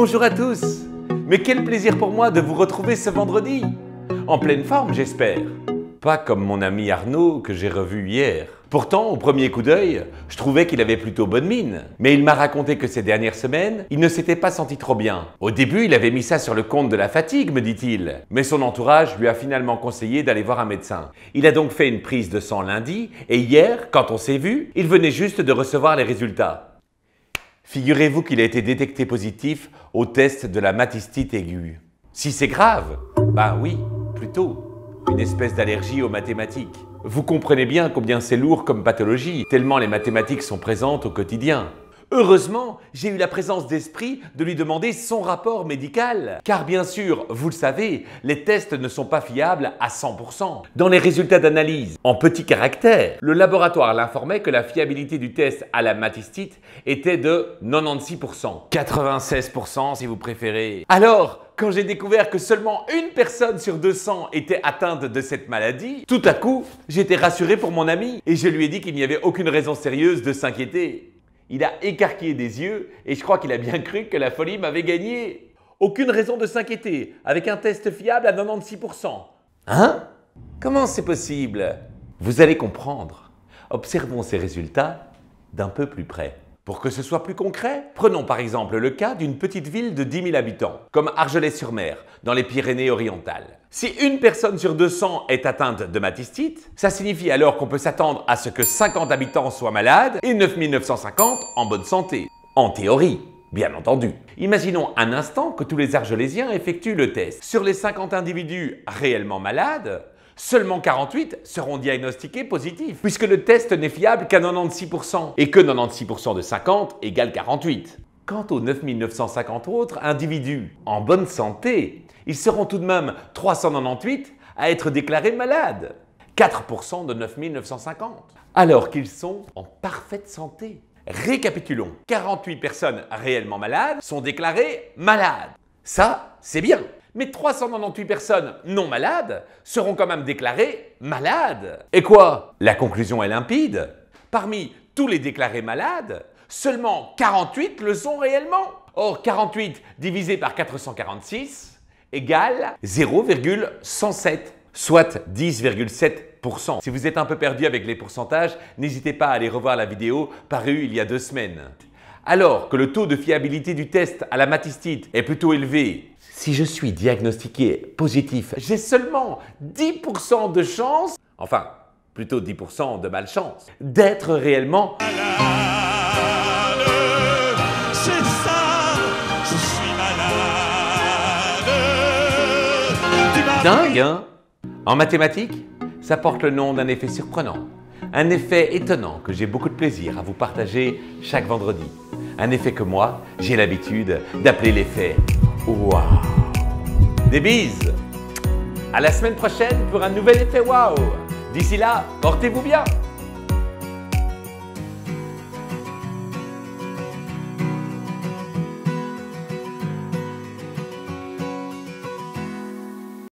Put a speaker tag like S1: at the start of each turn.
S1: Bonjour à tous! Mais quel plaisir pour moi de vous retrouver ce vendredi! En pleine forme, j'espère. Pas comme mon ami Arnaud que j'ai revu hier. Pourtant, au premier coup d'œil, je trouvais qu'il avait plutôt bonne mine. Mais il m'a raconté que ces dernières semaines, il ne s'était pas senti trop bien. Au début, il avait mis ça sur le compte de la fatigue, me dit-il. Mais son entourage lui a finalement conseillé d'aller voir un médecin. Il a donc fait une prise de sang lundi, et hier, quand on s'est vu, il venait juste de recevoir les résultats. Figurez-vous qu'il a été détecté positif au test de la matistite aiguë. Si c'est grave, ben oui, plutôt. Une espèce d'allergie aux mathématiques. Vous comprenez bien combien c'est lourd comme pathologie, tellement les mathématiques sont présentes au quotidien. Heureusement, j'ai eu la présence d'esprit de lui demander son rapport médical. Car bien sûr, vous le savez, les tests ne sont pas fiables à 100%. Dans les résultats d'analyse, en petits caractères, le laboratoire l'informait que la fiabilité du test à la matistite était de 96%. 96% si vous préférez. Alors, quand j'ai découvert que seulement une personne sur 200 était atteinte de cette maladie, tout à coup, j'étais rassuré pour mon ami et je lui ai dit qu'il n'y avait aucune raison sérieuse de s'inquiéter. Il a écarquillé des yeux et je crois qu'il a bien cru que la folie m'avait gagné. Aucune raison de s'inquiéter, avec un test fiable à 96%. Hein? Comment c'est possible? Vous allez comprendre. Observons ces résultats d'un peu plus près. Pour que ce soit plus concret, prenons par exemple le cas d'une petite ville de 10 000 habitants, comme Argelès-sur-Mer, dans les Pyrénées-Orientales. Si une personne sur 200 est atteinte de matistite, ça signifie alors qu'on peut s'attendre à ce que 50 habitants soient malades et 9 950 en bonne santé. En théorie, bien entendu. Imaginons un instant que tous les Argelésiens effectuent le test. Sur les 50 individus réellement malades, seulement 48 seront diagnostiqués positifs, puisque le test n'est fiable qu'à 96%, et que 96% de 50 égale 48. Quant aux 9 950 autres individus en bonne santé, ils seront tout de même 398 à être déclarés malades. 4% de 9 950. Alors qu'ils sont en parfaite santé. Récapitulons. 48 personnes réellement malades sont déclarées malades. Ça, c'est bien. Mais 398 personnes non malades seront quand même déclarées malades. Et quoi? La conclusion est limpide. Parmi tous les déclarés malades, seulement 48 le sont réellement. Or, 48 divisé par 446 égale 0,107, soit 10,7%. Si vous êtes un peu perdu avec les pourcentages, n'hésitez pas à aller revoir la vidéo parue il y a 2 semaines. Alors que le taux de fiabilité du test à la matistite est plutôt élevé, si je suis diagnostiqué positif, j'ai seulement 10% de chance, enfin, plutôt 10% de malchance, d'être réellement
S2: malade. C'est ça, je suis malade.
S1: Dingue, hein? En mathématiques, ça porte le nom d'un effet surprenant. Un effet étonnant que j'ai beaucoup de plaisir à vous partager chaque vendredi. Un effet que moi, j'ai l'habitude d'appeler l'effet waouh. Des bises! À la semaine prochaine pour un nouvel effet waouh! D'ici là, portez-vous bien!